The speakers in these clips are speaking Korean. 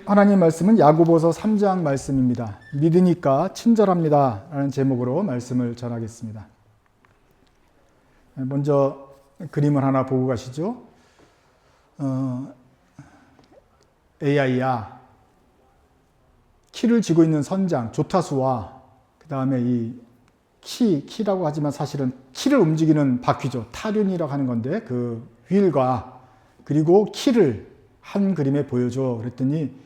하나님 말씀은 야고보서 3장 말씀입니다. 믿으니까 친절합니다 라는 제목으로 말씀을 전하겠습니다. 먼저 그림을 하나 보고 가시죠. AI야 키를 쥐고 있는 선장 조타수와 그 다음에 이 키라고 하지만 사실은 키를 움직이는 바퀴죠. 타륜이라고 하는 건데 그 휠과 그리고 키를 한 그림에 보여줘 그랬더니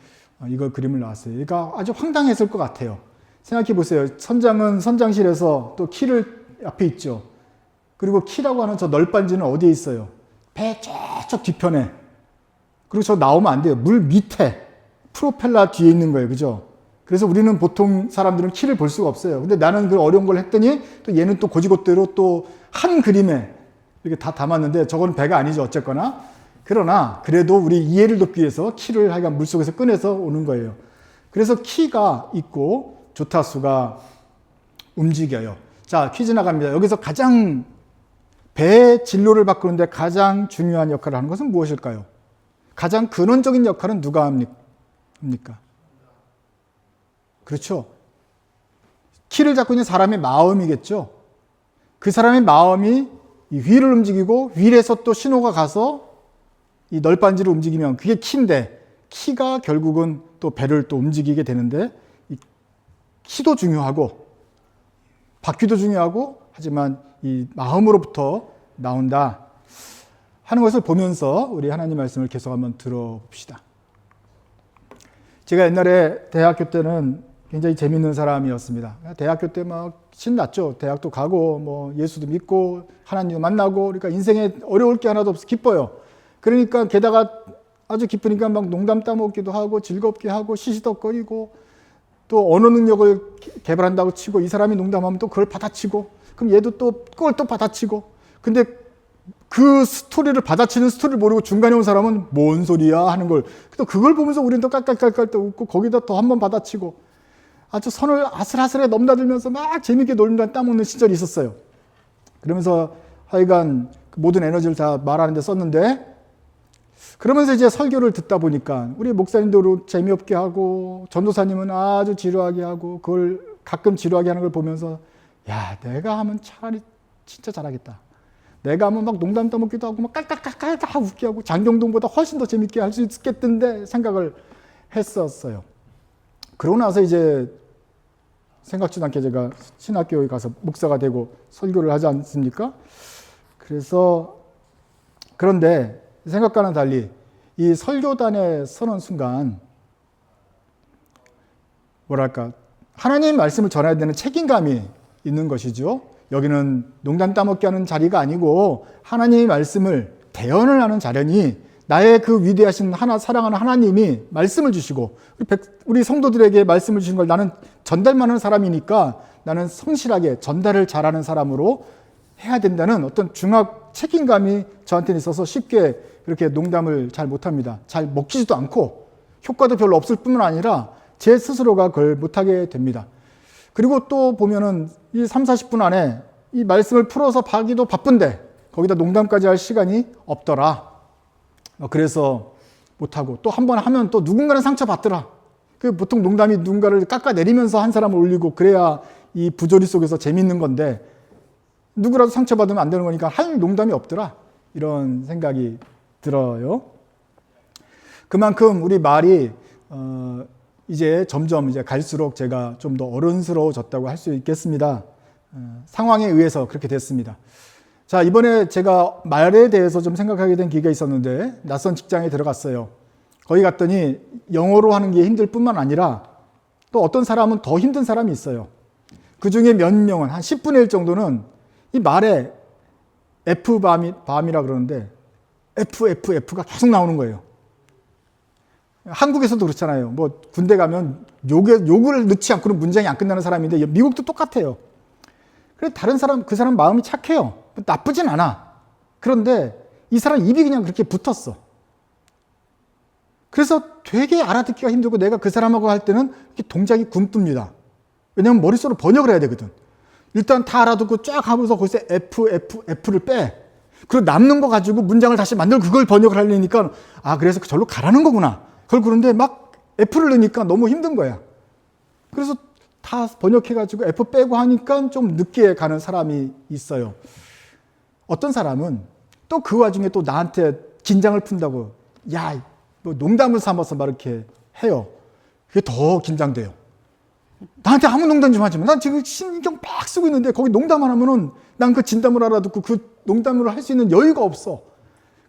이거 그림을 나왔어요. 그러니까 아주 황당했을 것 같아요. 생각해 보세요. 선장은 선장실에서 또 키를 앞에 있죠. 그리고 키라고 하는 저 널빤지는 어디에 있어요? 배 저쪽 뒤편에. 그리고 저 나오면 안 돼요. 물 밑에 프로펠러 뒤에 있는 거예요. 그죠? 그래서 우리는 보통 사람들은 키를 볼 수가 없어요. 근데 나는 그 어려운 걸 했더니 또 얘는 또 고지고대로 또 한 그림에 이렇게 다 담았는데 저건 배가 아니죠. 어쨌거나. 그러나 그래도 우리 이해를 돕기 위해서 키를 하여간 물속에서 꺼내서 오는 거예요. 그래서 키가 있고 조타수가 움직여요. 자, 퀴즈 나갑니다. 여기서 가장 배의 진로를 바꾸는데 가장 중요한 역할을 하는 것은 무엇일까요? 가장 근원적인 역할은 누가 합니까? 그렇죠. 키를 잡고 있는 사람의 마음이겠죠. 그 사람의 마음이 이 휠을 움직이고 휠에서 또 신호가 가서 이 널빤지를 움직이면 그게 키인데 키가 결국은 또 배를 또 움직이게 되는데 이 키도 중요하고 바퀴도 중요하고 하지만 이 마음으로부터 나온다 하는 것을 보면서 우리 하나님 말씀을 계속 한번 들어봅시다. 제가 옛날에 대학교 때는 굉장히 재밌는 사람이었습니다. 대학교 때 막 신났죠. 대학도 가고 뭐 예수도 믿고 하나님도 만나고 그러니까 인생에 어려울 게 하나도 없어 기뻐요. 그러니까 게다가 아주 기쁘니까 막 농담 따먹기도 하고 즐겁게 하고 시시덕거리고 또 언어 능력을 개발한다고 치고 이 사람이 농담하면 또 그걸 받아치고 그럼 얘도 또 그걸 또 받아치고 근데 그 스토리를 받아치는 스토리를 모르고 중간에 온 사람은 뭔 소리야 하는 걸 또 그걸 보면서 우리는 또 깔깔깔깔 또 웃고 거기다 또 한 번 받아치고 아주 선을 아슬아슬하게 넘나들면서 막 재밌게 놀다 따먹는 시절이 있었어요. 그러면서 하여간 모든 에너지를 다 말하는 데 썼는데 그러면서 이제 설교를 듣다 보니까 우리 목사님도 재미없게 하고 전도사님은 아주 지루하게 하고 그걸 가끔 지루하게 하는 걸 보면서 야 내가 하면 차라리 진짜 잘하겠다. 내가 하면 막 농담 따먹기도 하고 막 깔깔깔깔 다 웃게 하고 장경동보다 훨씬 더 재밌게 할 수 있겠던데 생각을 했었어요. 그러고 나서 이제 생각지도 않게 제가 신학교에 가서 목사가 되고 설교를 하지 않습니까? 그런데 생각과는 달리 이 설교단에 서는 순간 뭐랄까 하나님의 말씀을 전해야 되는 책임감이 있는 것이죠. 여기는 농담 따먹기 하는 자리가 아니고 하나님의 말씀을 대언을 하는 자리니 나의 그 위대하신 사랑하는 하나님이 말씀을 주시고 우리 성도들에게 말씀을 주신 걸 나는 전달만 하는 사람이니까 나는 성실하게 전달을 잘하는 사람으로 해야 된다는 어떤 중학 책임감이 저한테는 있어서 쉽게 그렇게 농담을 잘 못합니다. 잘 먹히지도 않고 효과도 별로 없을 뿐만 아니라 제 스스로가 그걸 못하게 됩니다. 그리고 또 보면은 이 30-40분 안에 이 말씀을 풀어서 하기도 바쁜데 거기다 농담까지 할 시간이 없더라. 그래서 못하고 또 한 번 하면 또 누군가는 상처받더라. 그 보통 농담이 누군가를 깎아내리면서 한 사람을 올리고 그래야 이 부조리 속에서 재밌는 건데 누구라도 상처받으면 안 되는 거니까 할 농담이 없더라. 이런 생각이 들어요. 그만큼 우리 말이 이제 점점 이제 갈수록 제가 좀 더 어른스러워졌다고 할 수 있겠습니다. 상황에 의해서 그렇게 됐습니다. 자, 이번에 제가 말에 대해서 좀 생각하게 된 기회가 있었는데 낯선 직장에 들어갔어요. 거기 갔더니 영어로 하는 게 힘들 뿐만 아니라 또 어떤 사람은 더 힘든 사람이 있어요. 그 중에 몇 명은 한 10분의 1 정도는 이 말에 F밤이라 그러는데 F가 계속 나오는 거예요. 한국에서도 그렇잖아요. 뭐 군대 가면 욕을 넣지 않고는 문장이 안 끝나는 사람인데 미국도 똑같아요. 그래 그 사람 마음이 착해요. 나쁘진 않아. 그런데 이 사람 입이 그냥 그렇게 붙었어. 그래서 되게 알아듣기가 힘들고 내가 그 사람하고 할 때는 동작이 굼뜹니다. 왜냐하면 머릿속으로 번역을 해야 되거든. 일단 다 알아듣고 쫙 하면서 거기서 F를 빼. 그리고 남는 거 가지고 문장을 다시 만들고 그걸 번역을 하려니까 그래서 절로 가라는 거구나. 그걸 그런데 막 F를 넣으니까 너무 힘든 거야. 그래서 다 번역해가지고 F 빼고 하니까 좀 늦게 가는 사람이 있어요. 어떤 사람은 또 그 와중에 또 나한테 긴장을 푼다고, 야, 뭐 농담을 삼아서 막 이렇게 해요. 그게 더 긴장돼요. 나한테 아무 농담 좀 하지 마. 난 지금 신경 막 쓰고 있는데 거기 농담 안 하면은 난 그 진담을 알아듣고 그 농담을 할 수 있는 여유가 없어.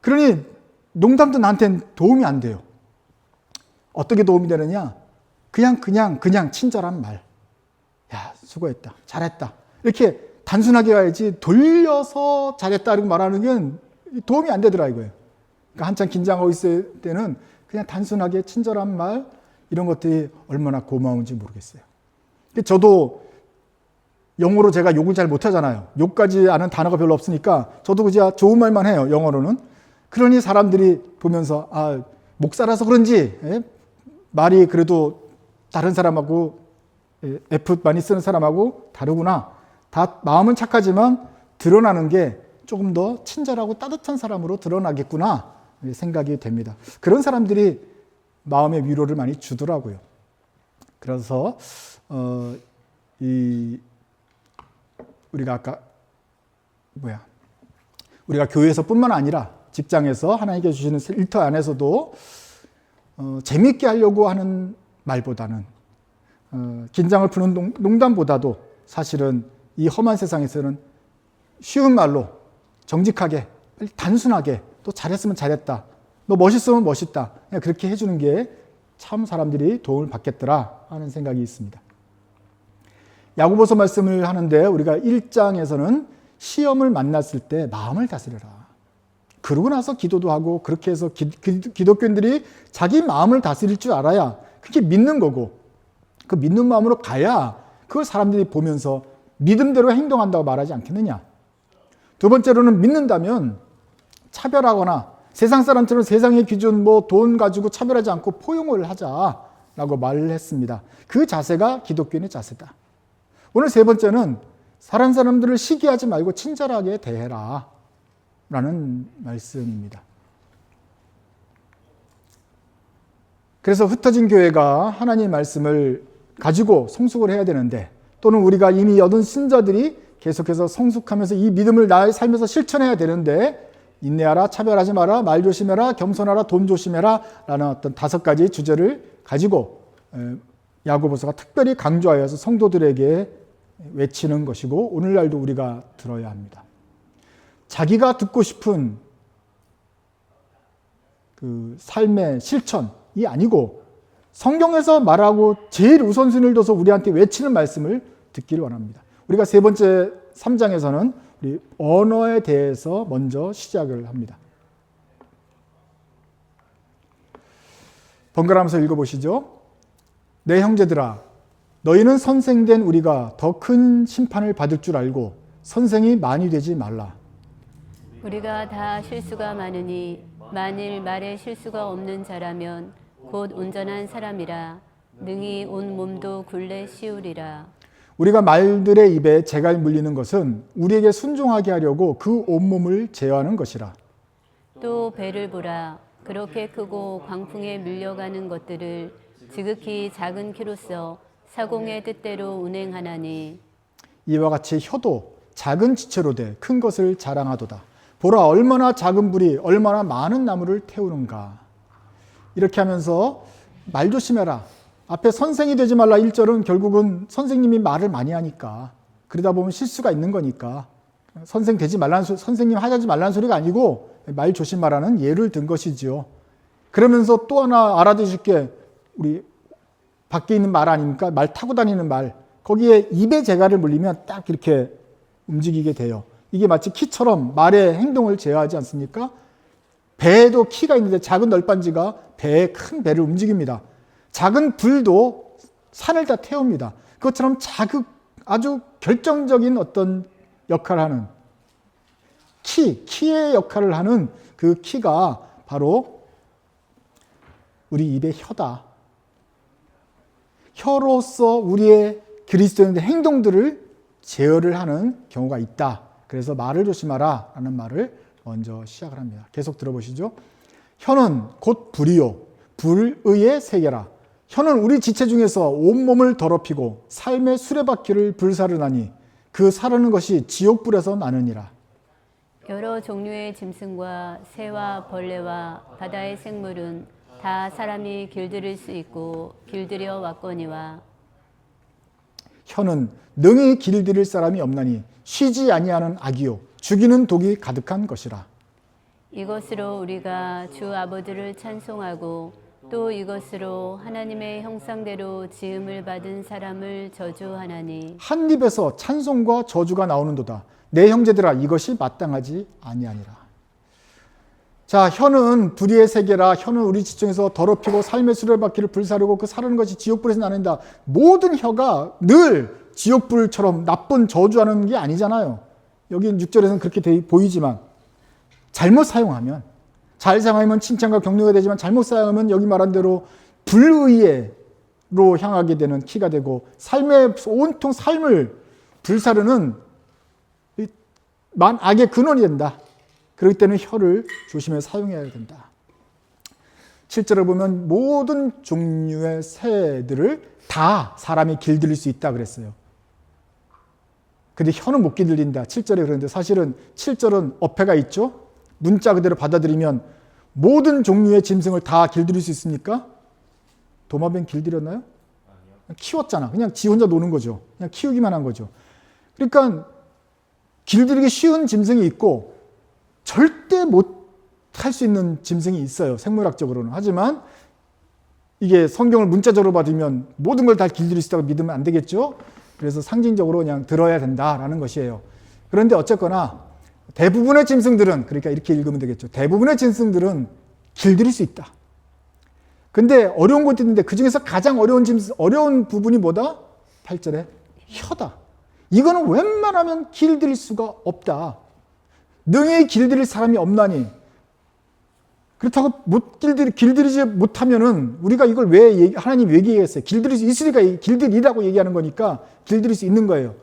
그러니 농담도 나한테는 도움이 안 돼요. 어떻게 도움이 되느냐? 그냥 친절한 말. 야, 수고했다. 잘했다. 이렇게 단순하게 가야지 돌려서 잘했다 이렇게 말하는 건 도움이 안 되더라 이거예요. 그러니까 한참 긴장하고 있을 때는 그냥 단순하게 친절한 말 이런 것들이 얼마나 고마운지 모르겠어요. 저도 영어로 제가 욕을 잘 못하잖아요. 욕까지 아는 단어가 별로 없으니까 저도 그냥 좋은 말만 해요. 영어로는. 그러니 사람들이 보면서 아, 목사라서 그런지 말이 그래도 다른 사람하고 F 많이 쓰는 사람하고 다르구나. 다 마음은 착하지만 드러나는 게 조금 더 친절하고 따뜻한 사람으로 드러나겠구나 생각이 됩니다. 그런 사람들이 마음의 위로를 많이 주더라고요. 그래서 우리가 교회에서뿐만 아니라 직장에서 하나님께 주시는 일터 안에서도 재미있게 하려고 하는 말보다는 긴장을 푸는 농담보다도 사실은 이 험한 세상에서는 쉬운 말로 정직하게 단순하게 또 잘했으면 잘했다. 너 멋있으면 멋있다. 그냥 그렇게 해주는 게 참 사람들이 도움을 받겠더라 하는 생각이 있습니다. 야고보서 말씀을 하는데 우리가 1장에서는 시험을 만났을 때 마음을 다스려라. 그러고 나서 기도도 하고 그렇게 해서 기독교인들이 자기 마음을 다스릴 줄 알아야 그게 믿는 거고 그 믿는 마음으로 가야 그걸 사람들이 보면서 믿음대로 행동한다고 말하지 않겠느냐. 두 번째로는 믿는다면 차별하거나 세상 사람처럼 세상의 기준 뭐 돈 가지고 차별하지 않고 포용을 하자라고 말을 했습니다. 그 자세가 기독교인의 자세다. 오늘 세 번째는 다른 사람들을 시기하지 말고 친절하게 대해라 라는 말씀입니다. 그래서 흩어진 교회가 하나님의 말씀을 가지고 성숙을 해야 되는데 또는 우리가 이미 얻은 신자들이 계속해서 성숙하면서 이 믿음을 나의 삶에서 실천해야 되는데 인내하라, 차별하지 마라, 말 조심해라, 겸손하라, 돈 조심해라 라는 어떤 5가지 주제를 가지고 야고보서가 특별히 강조하여서 성도들에게 외치는 것이고 오늘날도 우리가 들어야 합니다. 자기가 듣고 싶은 그 삶의 실천이 아니고 성경에서 말하고 제일 우선순위를 둬서 우리한테 외치는 말씀을 듣기를 원합니다. 우리가 세 번째 3장에서는 우리 언어에 대해서 먼저 시작을 합니다. 번갈아가면서 읽어보시죠. 내 형제들아, 너희는 선생된 우리가 더 큰 심판을 받을 줄 알고 선생이 많이 되지 말라. 우리가 다 실수가 많으니 만일 말에 실수가 없는 자라면 곧 온전한 사람이라 능히 온 몸도 굴레 씌우리라. 우리가 말들의 입에 재갈 물리는 것은 우리에게 순종하게 하려고 그 온몸을 제어하는 것이라. 또 배를 보라. 그렇게 크고 광풍에 밀려가는 것들을 지극히 작은 키로서 사공의 뜻대로 운행하나니 이와 같이 혀도 작은 지체로 돼 큰 것을 자랑하도다. 보라, 얼마나 작은 불이 얼마나 많은 나무를 태우는가. 이렇게 하면서 말 조심해라. 앞에 선생이 되지 말라 1절은 결국은 선생님이 말을 많이 하니까 그러다 보면 실수가 있는 거니까 선생 되지 말라는 선생님 하지 말라는 소리가 아니고 말 조심하라는 예를 든 것이지요. 그러면서 또 하나 알아두실 게 우리 밖에 있는 말 아닙니까? 말 타고 다니는 말. 거기에 입에 재갈을 물리면 딱 이렇게 움직이게 돼요. 이게 마치 키처럼 말의 행동을 제어하지 않습니까? 배에도 키가 있는데 작은 널빤지가 배의 큰 배를 움직입니다. 작은 불도 산을 다 태웁니다. 그것처럼 아주 결정적인 어떤 역할을 하는 키의 역할을 하는 그 키가 바로 우리 입의 혀다. 혀로서 우리의 그리스도인의 행동들을 제어를 하는 경우가 있다. 그래서 말을 조심하라 라는 말을 먼저 시작을 합니다. 계속 들어보시죠. 혀는 곧 불이요 불의의 세계라. 혀는 우리 지체 중에서 온몸을 더럽히고 삶의 수레바퀴를 불사르나니 그 사르는 것이 지옥불에서 나느니라. 여러 종류의 짐승과 새와 벌레와 바다의 생물은 다 사람이 길들일 수 있고 길들여 왔거니와 혀는 능히 길들일 사람이 없나니 쉬지 아니하는 악이요 죽이는 독이 가득한 것이라. 이것으로 우리가 주 아버지를 찬송하고 또 이것으로 하나님의 형상대로 지음을 받은 사람을 저주하나니 한 입에서 찬송과 저주가 나오는도다. 내 형제들아 이것이 마땅하지 아니하니라. 자, 혀는 불의의 세계라. 혀는 우리 지청에서 더럽히고 삶의 수레바퀴를 불사르고 그 사르는 것이 지옥불에서 나는다. 모든 혀가 늘 지옥불처럼 나쁜 저주하는 게 아니잖아요. 여기 6절에서는 그렇게 보이지만 잘못 사용하면, 잘 사용하면 칭찬과 격려가 되지만 잘못 사용하면 여기 말한 대로 불의로 향하게 되는 키가 되고 삶의 온통 삶을 불사르는 악의 근원이 된다. 그렇기 때문에 혀를 조심해 사용해야 된다. 7절을 보면 모든 종류의 새들을 다 사람이 길들일 수 있다 그랬어요. 근데 혀는 못 길들인다. 7절에 그러는데 사실은 7절은 어폐가 있죠. 문자 그대로 받아들이면 모든 종류의 짐승을 다 길들일 수 있습니까? 도마뱀 길들였나요? 키웠잖아. 그냥 지 혼자 노는 거죠. 그냥 키우기만 한 거죠. 그러니까 길들이기 쉬운 짐승이 있고 절대 못 할 수 있는 짐승이 있어요. 생물학적으로는. 하지만 이게 성경을 문자적으로 받으면 모든 걸 다 길들일 수 있다고 믿으면 안 되겠죠. 그래서 상징적으로 그냥 들어야 된다라는 것이에요. 그런데 어쨌거나 대부분의 짐승들은, 그러니까 이렇게 읽으면 되겠죠. 대부분의 짐승들은 길들일 수 있다. 근데 어려운 것도 있는데 그 중에서 가장 어려운 부분이 뭐다? 8절에 혀다. 이거는 웬만하면 길들일 수가 없다. 능히 길들일 사람이 없나니. 그렇다고 길들이지 못하면은 우리가 이걸 하나님 왜 얘기했어요? 길들일 수 있으니까 길들이라고 얘기하는 거니까 길들일 수 있는 거예요.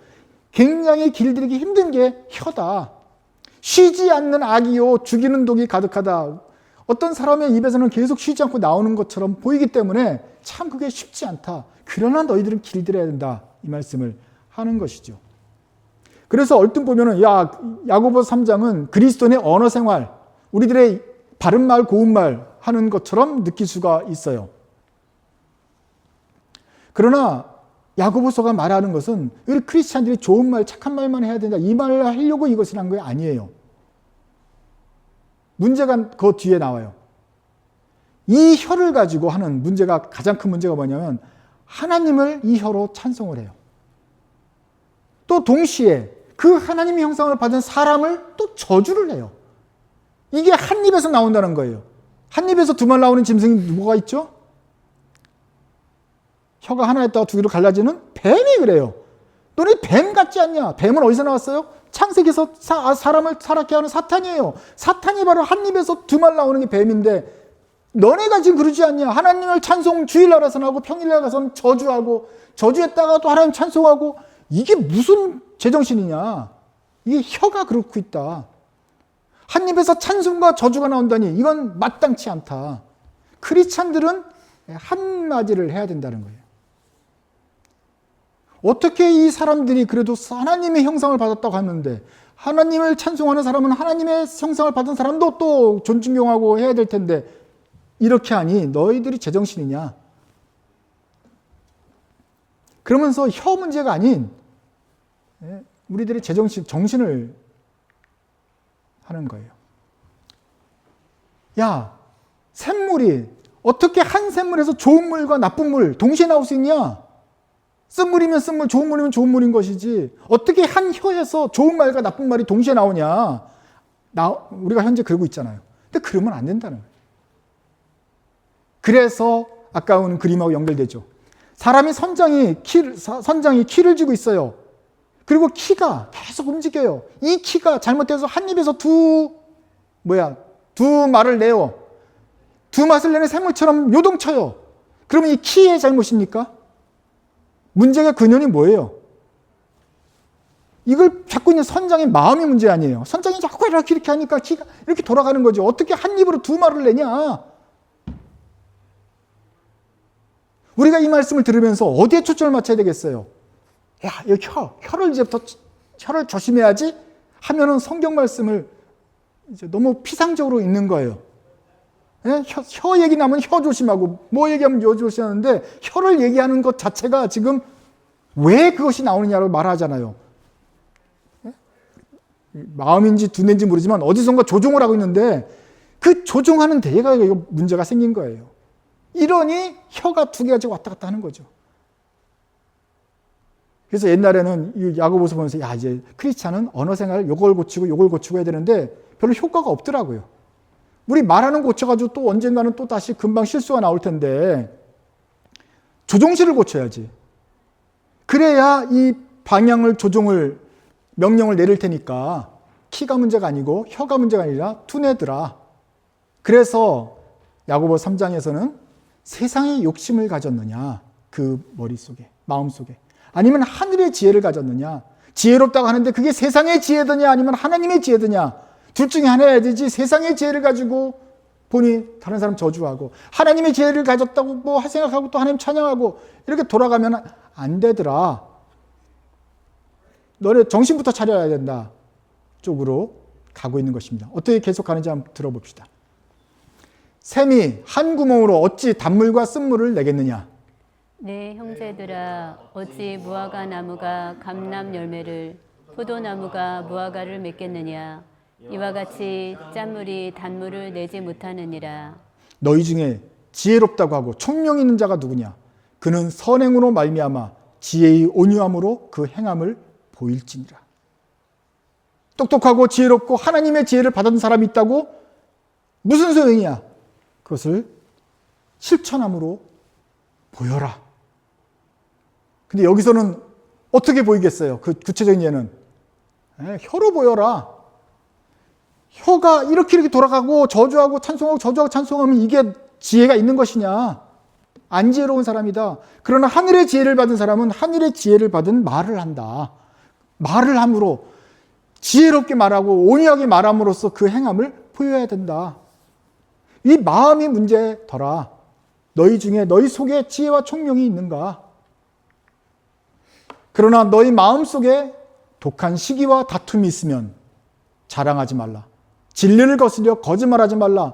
굉장히 길들이기 힘든 게 혀다. 쉬지 않는 악이요 죽이는 독이 가득하다. 어떤 사람의 입에서는 계속 쉬지 않고 나오는 것처럼 보이기 때문에 참 그게 쉽지 않다. 그러나 너희들은 길들여야 된다. 이 말씀을 하는 것이죠. 그래서 얼뜻 보면은 야고보서 3장은 그리스도인의 언어 생활, 우리들의 바른말 고운말 하는 것처럼 느낄 수가 있어요. 그러나 야고보서가 말하는 것은 우리 크리스찬들이 좋은 말, 착한 말만 해야 된다. 이 말을 하려고 이것을 한 게 아니에요. 문제가 그 뒤에 나와요. 이 혀를 가지고 하는 문제가, 가장 큰 문제가 뭐냐면 하나님을 이 혀로 찬송을 해요. 또 동시에 그 하나님의 형상을 받은 사람을 또 저주를 해요. 이게 한 입에서 나온다는 거예요. 한 입에서 두 말 나오는 짐승이 뭐가 있죠? 혀가 하나에다가 두 개로 갈라지는 뱀이 그래요. 너네 뱀 같지 않냐? 뱀은 어디서 나왔어요? 창세기에서 사람을 살았게 하는 사탄이에요. 사탄이 바로 한 입에서 두 말 나오는 게 뱀인데 너네가 지금 그러지 않냐? 하나님을 찬송 주일날 가서는 하고 평일날 가서는 저주하고 저주했다가 또 하나님 찬송하고 이게 무슨 제정신이냐? 이게 혀가 그렇고 있다. 한 입에서 찬송과 저주가 나온다니 이건 마땅치 않다. 크리스찬들은 한마디를 해야 된다는 거예요. 어떻게 이 사람들이 그래도 하나님의 형상을 받았다고 하는데 하나님을 찬송하는 사람은 하나님의 형상을 받은 사람도 또 존중하고 해야 될 텐데 이렇게 하니 너희들이 제정신이냐? 그러면서 혀 문제가 아닌 우리들의 정신을 하는 거예요. 야, 샘물이 어떻게 한 샘물에서 좋은 물과 나쁜 물 동시에 나올 수 있냐? 쓴물이면 쓴물, 좋은 물이면 좋은 물인 것이지 어떻게 한 혀에서 좋은 말과 나쁜 말이 동시에 나오냐? 우리가 현재 그러고 있잖아요. 근데 그러면 안 된다는 거예요. 그래서 아까운 그림하고 연결되죠. 사람이 선장이 키를 쥐고 있어요. 그리고 키가 계속 움직여요. 이 키가 잘못돼서 한 입에서 두 말을 내요. 두 맛을 내는 샘물처럼 요동쳐요. 그러면 이 키의 잘못입니까? 문제가 근원이 뭐예요? 이걸 잡고 있는 선장의 마음이 문제 아니에요. 선장이 자꾸 이렇게 하니까 키가 이렇게 돌아가는 거죠. 어떻게 한 입으로 두 말을 내냐? 우리가 이 말씀을 들으면서 어디에 초점을 맞춰야 되겠어요? 야, 여기 혀를 이제부터 혀를 조심해야지 하면은 성경 말씀을 이제 너무 피상적으로 읽는 거예요. 예? 혀 얘기 나면 혀 조심하고 뭐 얘기하면 여 조심하는데 혀를 얘기하는 것 자체가 지금 왜 그것이 나오느냐를 말하잖아요. 예? 마음인지 두뇌인지 모르지만 어디선가 조종을 하고 있는데 그 조종하는 데가 문제가 생긴 거예요. 이러니 혀가 두 개가 지금 왔다 갔다 하는 거죠. 그래서 옛날에는 이 야고보서 보면서 야 이제 크리스찬은 언어 생활 요걸 고치고 해야 되는데 별로 효과가 없더라고요. 우리 말하는 고쳐가지고 또 언젠가는 또 다시 금방 실수가 나올 텐데 조종실을 고쳐야지. 그래야 이 방향을 명령을 내릴 테니까 키가 문제가 아니고 혀가 문제가 아니라 두뇌더라. 그래서 야고보 3장에서는 세상의 욕심을 가졌느냐 그 머릿속에 마음속에 아니면 하늘의 지혜를 가졌느냐. 지혜롭다고 하는데 그게 세상의 지혜더냐 아니면 하나님의 지혜더냐. 둘 중에 하나여야 되지. 세상의 지혜를 가지고 보니 다른 사람 저주하고 하나님의 지혜를 가졌다고 뭐 생각하고 또 하나님 찬양하고 이렇게 돌아가면 안 되더라. 너네 정신부터 차려야 된다 쪽으로 가고 있는 것입니다. 어떻게 계속 가는지 한번 들어봅시다. 샘이 한 구멍으로 어찌 단물과 쓴물을 내겠느냐. 네 형제들아 어찌 무화과 나무가 감람 열매를 포도나무가 무화과를 맺겠느냐. 이와 같이 짠물이 단물을 내지 못하느니라. 너희 중에 지혜롭다고 하고 총명 있는 자가 누구냐. 그는 선행으로 말미암아 지혜의 온유함으로 그 행함을 보일지니라. 똑똑하고 지혜롭고 하나님의 지혜를 받은 사람이 있다고 무슨 소용이야. 그것을 실천함으로 보여라. 근데 여기서는 어떻게 보이겠어요? 그 구체적인 예는 혀로 보여라. 혀가 이렇게 돌아가고 저주하고 찬송하고 저주하고 찬송하면 이게 지혜가 있는 것이냐? 안 지혜로운 사람이다. 그러나 하늘의 지혜를 받은 사람은 하늘의 지혜를 받은 말을 한다. 말을 함으로 지혜롭게 말하고 온유하게 말함으로써 그 행함을 보여야 된다. 이 마음이 문제더라. 너희 중에 너희 속에 지혜와 총명이 있는가? 그러나 너희 마음속에 독한 시기와 다툼이 있으면 자랑하지 말라. 진리를 거스려 거짓말하지 말라.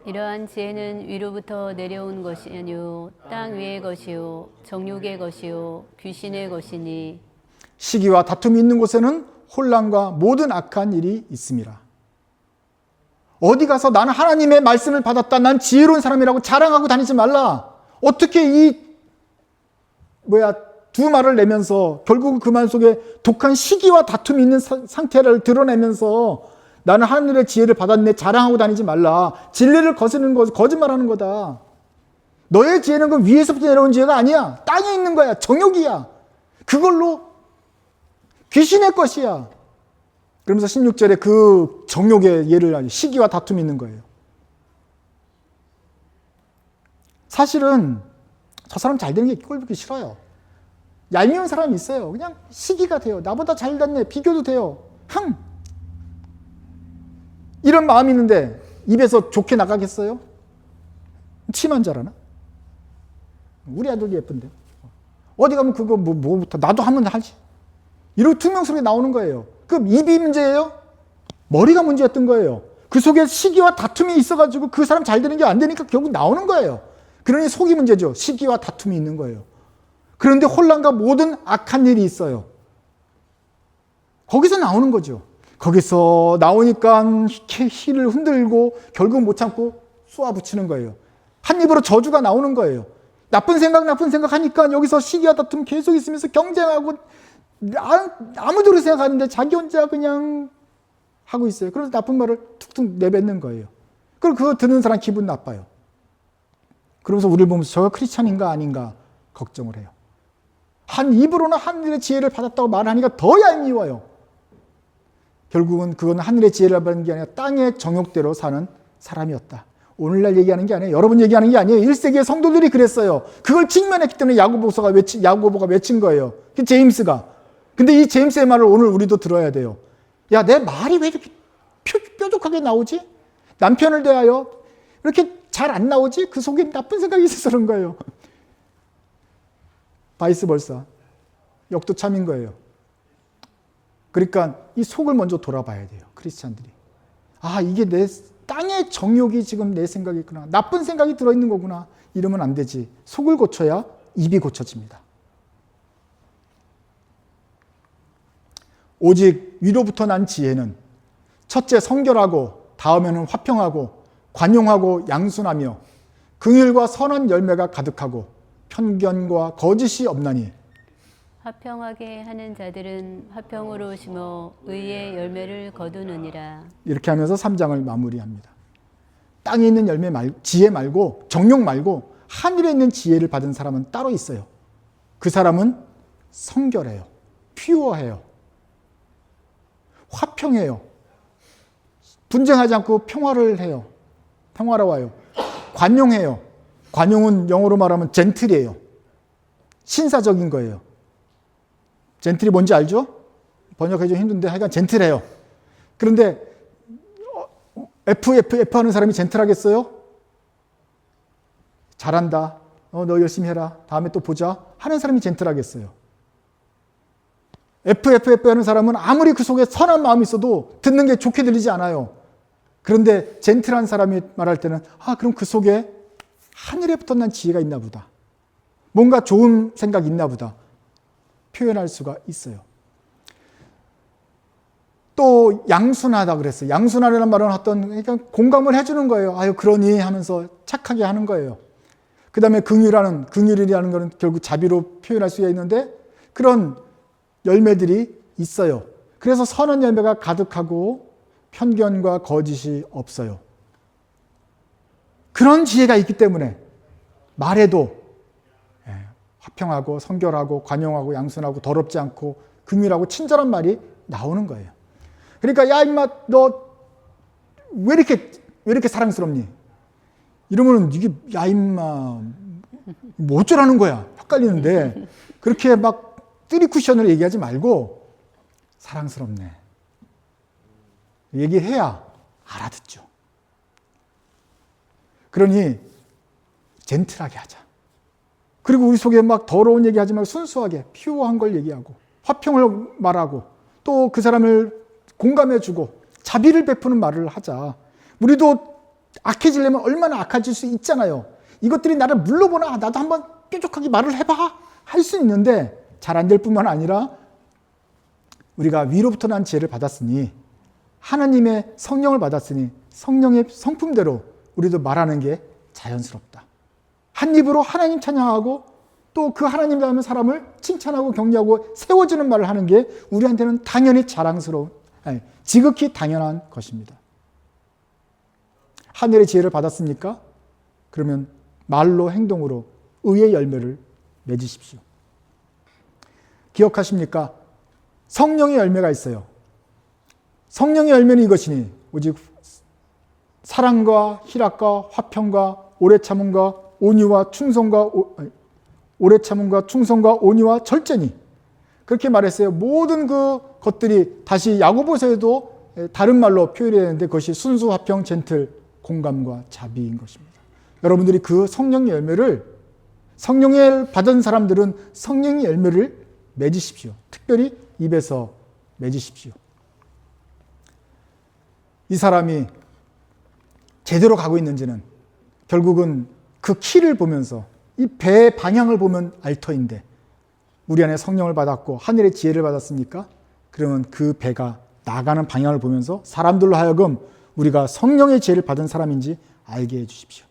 이러한 지혜는 위로부터 내려온 것이 아니요 땅 위의 것이요 정욕의 것이요 귀신의 것이니 시기와 다툼이 있는 곳에는 혼란과 모든 악한 일이 있음이라. 어디 가서 나는 하나님의 말씀을 받았다. 난 지혜로운 사람이라고 자랑하고 다니지 말라. 어떻게 이 두 말을 내면서 결국 그 말 속에 독한 시기와 다툼이 있는 상태를 드러내면서 나는 하늘의 지혜를 받았네 자랑하고 다니지 말라. 진리를 거스르는 것, 거짓말하는 거다. 너의 지혜는 그 위에서부터 내려온 지혜가 아니야. 땅에 있는 거야. 정욕이야. 그걸로 귀신의 것이야. 그러면서 16절에 그 정욕의 예를 시기와 다툼이 있는 거예요. 사실은 저 사람 잘 되는 게 꼴보기 싫어요. 얄미운 사람이 있어요. 그냥 시기가 돼요. 나보다 잘 됐네. 비교도 돼요. 이런 마음이 있는데 입에서 좋게 나가겠어요? 치만 잘하나? 우리 아들도 예쁜데. 어디 가면 그거 뭐부터 나도 하면 하지. 이러고 투명스럽게 나오는 거예요. 그럼 입이 문제예요? 머리가 문제였던 거예요. 그 속에 시기와 다툼이 있어가지고 그 사람 잘 되는 게 안 되니까 결국 나오는 거예요. 그러니 속이 문제죠. 시기와 다툼이 있는 거예요. 그런데 혼란과 모든 악한 일이 있어요. 거기서 나오는 거죠. 거기서 나오니까 힐을 흔들고 결국 못 참고 쏘아붙이는 거예요. 한 입으로 저주가 나오는 거예요. 나쁜 생각 하니까 여기서 시기와 다툼 계속 있으면서 경쟁하고 아무도 그렇게 생각하는데 자기 혼자 그냥 하고 있어요. 그래서 나쁜 말을 툭툭 내뱉는 거예요. 그럼 그거 듣는 사람 기분 나빠요. 그러면서 우리를 보면서 저가 크리스찬인가 아닌가 걱정을 해요. 한 입으로는 하늘의 지혜를 받았다고 말하니까 더 얄미워요. 결국은 그건 하늘의 지혜를 받은 게 아니라 땅의 정욕대로 사는 사람이었다. 오늘날 얘기하는 게 아니에요. 여러분 얘기하는 게 아니에요. 1세기의 성도들이 그랬어요. 그걸 직면했기 때문에 야고보가 외친 거예요. 그 제임스가. 근데 이 제임스의 말을 오늘 우리도 들어야 돼요. 야, 내 말이 왜 이렇게 뾰족하게 나오지? 남편을 대하여 이렇게 잘 안 나오지? 그 속에 나쁜 생각이 있어서 그런 거예요. 바이스 벌사. 역도 참인 거예요. 그러니까 이 속을 먼저 돌아봐야 돼요. 크리스찬들이. 아, 이게 내 땅의 정욕이 지금 내 생각이 있구나. 나쁜 생각이 들어있는 거구나. 이러면 안 되지. 속을 고쳐야 입이 고쳐집니다. 오직 위로부터 난 지혜는 첫째 성결하고 다음에는 화평하고 관용하고 양순하며 긍휼과 선한 열매가 가득하고 편견과 거짓이 없나니 화평하게 하는 자들은 화평으로 심어 의의 열매를 거두느니라. 이렇게 하면서 3장을 마무리합니다. 땅에 있는 지혜 말고 정욕 말고 하늘에 있는 지혜를 받은 사람은 따로 있어요. 그 사람은 성결해요. 퓨어해요. 화평해요. 분쟁하지 않고 평화를 해요. 평화로워요. 관용해요. 관용은 영어로 말하면 젠틀이에요. 신사적인 거예요. 젠틀이 뭔지 알죠? 번역하기 좀 힘든데 하여간 젠틀해요. 그런데 F 하는 사람이 젠틀하겠어요? 잘한다. 너 열심히 해라. 다음에 또 보자. 하는 사람이 젠틀하겠어요. F 하는 사람은 아무리 그 속에 선한 마음이 있어도 듣는 게 좋게 들리지 않아요. 그런데 젠틀한 사람이 말할 때는 그럼 그 속에 하늘에부터 난 지혜가 있나 보다. 뭔가 좋은 생각이 있나 보다. 표현할 수가 있어요. 또 양순하다 그랬어요. 양순하라는 말은 그러니까 공감을 해주는 거예요. 아유 그러니 하면서 착하게 하는 거예요. 그 다음에 긍휼이라는 것은 결국 자비로 표현할 수가 있는데 그런 열매들이 있어요. 그래서 선한 열매가 가득하고 편견과 거짓이 없어요. 그런 지혜가 있기 때문에 말해도 화평하고 성결하고 관용하고 양순하고 더럽지 않고 긍휼하고 친절한 말이 나오는 거예요. 그러니까 야 임마 너 왜 이렇게 사랑스럽니? 이러면은 이게 야 임마 뭐 어쩌라는 거야? 헷갈리는데 그렇게 막 뜨리쿠션으로 얘기하지 말고 사랑스럽네. 얘기해야 알아듣죠. 그러니 젠틀하게 하자. 그리고 우리 속에 막 더러운 얘기하지 말고 순수하게 퓨어한 걸 얘기하고 화평을 말하고 또 그 사람을 공감해주고 자비를 베푸는 말을 하자. 우리도 악해지려면 얼마나 악해질 수 있잖아요. 이것들이 나를 물러보나 나도 한번 뾰족하게 말을 해봐 할 수 있는데 잘 안 될 뿐만 아니라 우리가 위로부터 난 지혜를 받았으니 하나님의 성령을 받았으니 성령의 성품대로 우리도 말하는 게 자연스럽다. 한 입으로 하나님 찬양하고 또 그 하나님 닮은 사람을 칭찬하고 격려하고 세워주는 말을 하는 게 우리한테는 당연히 지극히 당연한 것입니다. 하늘의 지혜를 받았습니까? 그러면 말로 행동으로 의의 열매를 맺으십시오. 기억하십니까? 성령의 열매가 있어요. 성령의 열매는 이것이니 오직 사랑과 희락과 화평과 오래 참음과 온유와 충성과 오래 참음과 충성과 온유와 절제니 그렇게 말했어요. 모든 그 것들이 다시 야고보서에도 다른 말로 표현해야 되는데 그것이 순수, 화평, 젠틀, 공감과 자비인 것입니다. 여러분들이 그 성령의 열매를 성령을 받은 사람들은 성령의 열매를 맺으십시오. 특별히 입에서 맺으십시오. 이 사람이 제대로 가고 있는지는 결국은 그 키를 보면서 이 배의 방향을 보면 알 터인데 우리 안에 성령을 받았고 하늘의 지혜를 받았습니까? 그러면 그 배가 나가는 방향을 보면서 사람들로 하여금 우리가 성령의 지혜를 받은 사람인지 알게 해주십시오.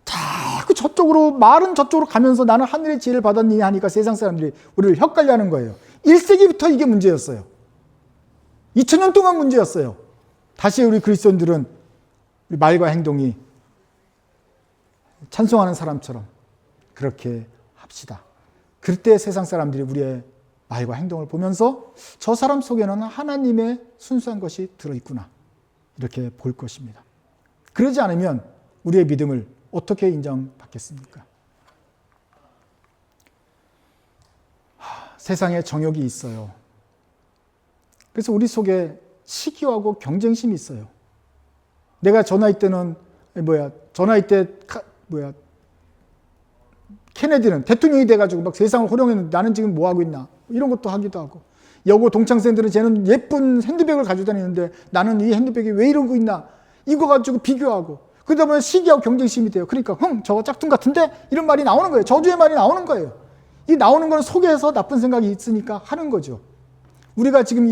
자꾸 말은 저쪽으로 가면서 나는 하늘의 지혜를 받았니 하니까 세상 사람들이 우리를 헷갈려하는 거예요. 1세기부터 이게 문제였어요. 2000년 동안 문제였어요. 다시 우리 그리스도인들은 우리 말과 행동이 찬송하는 사람처럼 그렇게 합시다. 그때 세상 사람들이 우리의 말과 행동을 보면서 저 사람 속에는 하나님의 순수한 것이 들어있구나 이렇게 볼 것입니다. 그러지 않으면 우리의 믿음을 어떻게 인정받겠습니까? 세상에 정욕이 있어요. 그래서 우리 속에 시기하고 경쟁심이 있어요. 내가 저 나이 때는 저 나이 때 케네디는 대통령이 돼가지고 막 세상을 호령했는데 나는 지금 뭐 하고 있나 이런 것도 하기도 하고, 여고 동창생들은 쟤는 예쁜 핸드백을 가지고 다니는데 나는 이 핸드백이 왜 이러고 있나 이거 가지고 비교하고, 그러다 보면 시기하고 경쟁심이 돼요. 그러니까 저거 짝퉁 같은데 이런 말이 나오는 거예요. 저주의 말이 나오는 거예요. 이 나오는 건 속에서 나쁜 생각이 있으니까 하는 거죠. 우리가 지금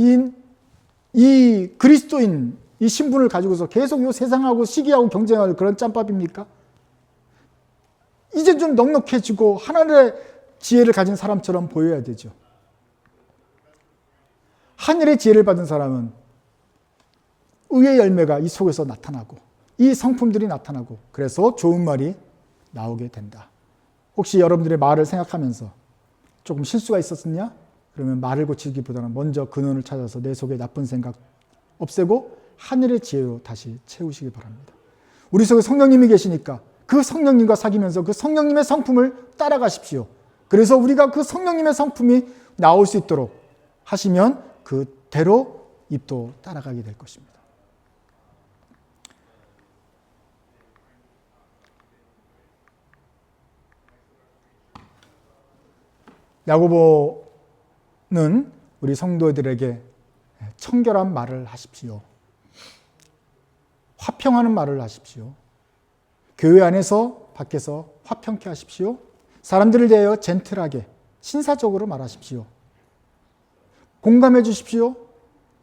이 그리스도인 이 신분을 가지고서 계속 이 세상하고 시기하고 경쟁할 그런 짬밥입니까? 이제 좀 넉넉해지고 하늘의 지혜를 가진 사람처럼 보여야 되죠. 하늘의 지혜를 받은 사람은 의의 열매가 이 속에서 나타나고 이 성품들이 나타나고 그래서 좋은 말이 나오게 된다. 혹시 여러분들의 말을 생각하면서 조금 실수가 있었느냐? 그러면 말을 고치기보다는 먼저 근원을 찾아서 내 속에 나쁜 생각 없애고 하늘의 지혜로 다시 채우시기 바랍니다. 우리 속에 성령님이 계시니까 그 성령님과 사귀면서 그 성령님의 성품을 따라가십시오. 그래서 우리가 그 성령님의 성품이 나올 수 있도록 하시면 그대로 입도 따라가게 될 것입니다. 야고보는 우리 성도들에게 청결한 말을 하십시오. 화평하는 말을 하십시오. 교회 안에서 밖에서 화평케 하십시오. 사람들을 대하여 젠틀하게 신사적으로 말하십시오. 공감해 주십시오.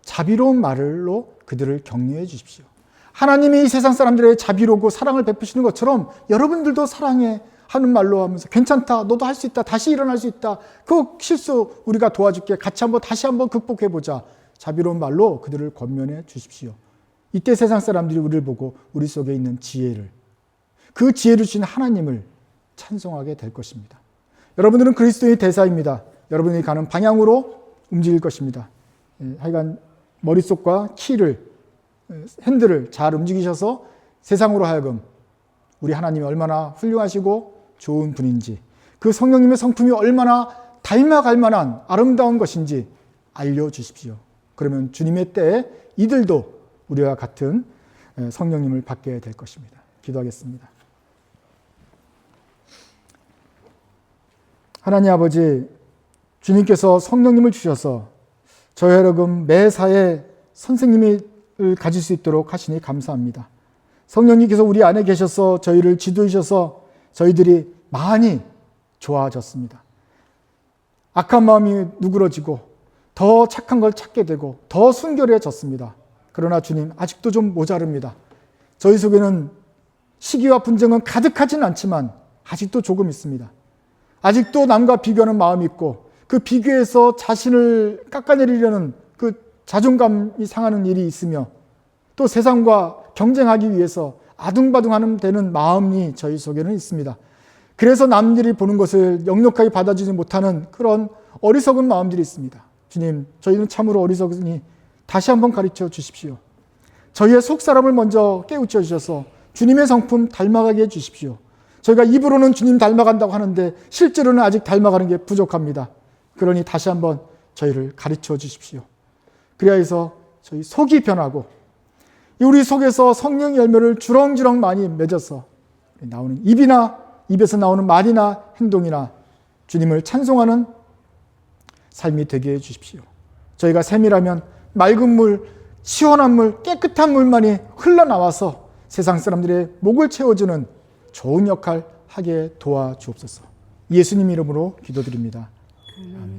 자비로운 말로 그들을 격려해 주십시오. 하나님이 이 세상 사람들에게 자비로고 사랑을 베푸시는 것처럼 여러분들도 사랑해 하는 말로 하면서 괜찮다, 너도 할 수 있다, 다시 일어날 수 있다, 그 실수 우리가 도와줄게, 같이 다시 한번 극복해보자, 자비로운 말로 그들을 권면해 주십시오. 이때 세상 사람들이 우리를 보고 우리 속에 있는 지혜를, 그 지혜를 주신 하나님을 찬송하게 될 것입니다. 여러분들은 그리스도의 대사입니다. 여러분이 가는 방향으로 움직일 것입니다. 하여간 머릿속과 키를, 핸들을 잘 움직이셔서 세상으로 하여금 우리 하나님이 얼마나 훌륭하시고 좋은 분인지, 그 성령님의 성품이 얼마나 닮아갈 만한 아름다운 것인지 알려주십시오. 그러면 주님의 때에 이들도 우리와 같은 성령님을 받게 될 것입니다. 기도하겠습니다. 하나님 아버지, 주님께서 성령님을 주셔서 저희 여러분 매사에 선생님을 가질 수 있도록 하시니 감사합니다. 성령님께서 우리 안에 계셔서 저희를 지도해 주셔서 저희들이 많이 좋아졌습니다. 악한 마음이 누그러지고 더 착한 걸 찾게 되고 더 순결해졌습니다. 그러나 주님, 아직도 좀 모자릅니다. 저희 속에는 시기와 분쟁은 가득하진 않지만 아직도 조금 있습니다. 아직도 남과 비교하는 마음이 있고 그 비교에서 자신을 깎아내리려는 그 자존감이 상하는 일이 있으며 또 세상과 경쟁하기 위해서 아둥바둥하는 되는 마음이 저희 속에는 있습니다. 그래서 남들이 보는 것을 넉넉하게 받아주지 못하는 그런 어리석은 마음들이 있습니다. 주님, 저희는 참으로 어리석으니 다시 한번 가르쳐 주십시오. 저희의 속사람을 먼저 깨우쳐 주셔서 주님의 성품 닮아가게 해 주십시오. 저희가 입으로는 주님 닮아간다고 하는데 실제로는 아직 닮아가는 게 부족합니다. 그러니 다시 한번 저희를 가르쳐 주십시오. 그래야 해서 저희 속이 변하고 우리 속에서 성령의 열매를 주렁주렁 많이 맺어서 나오는 입에서 나오는 말이나 행동이나 주님을 찬송하는 삶이 되게 해 주십시오. 저희가 샘이라면 맑은 물, 시원한 물, 깨끗한 물만이 흘러나와서 세상 사람들의 목을 채워주는 좋은 역할 하게 도와주옵소서. 예수님 이름으로 기도드립니다. 아멘.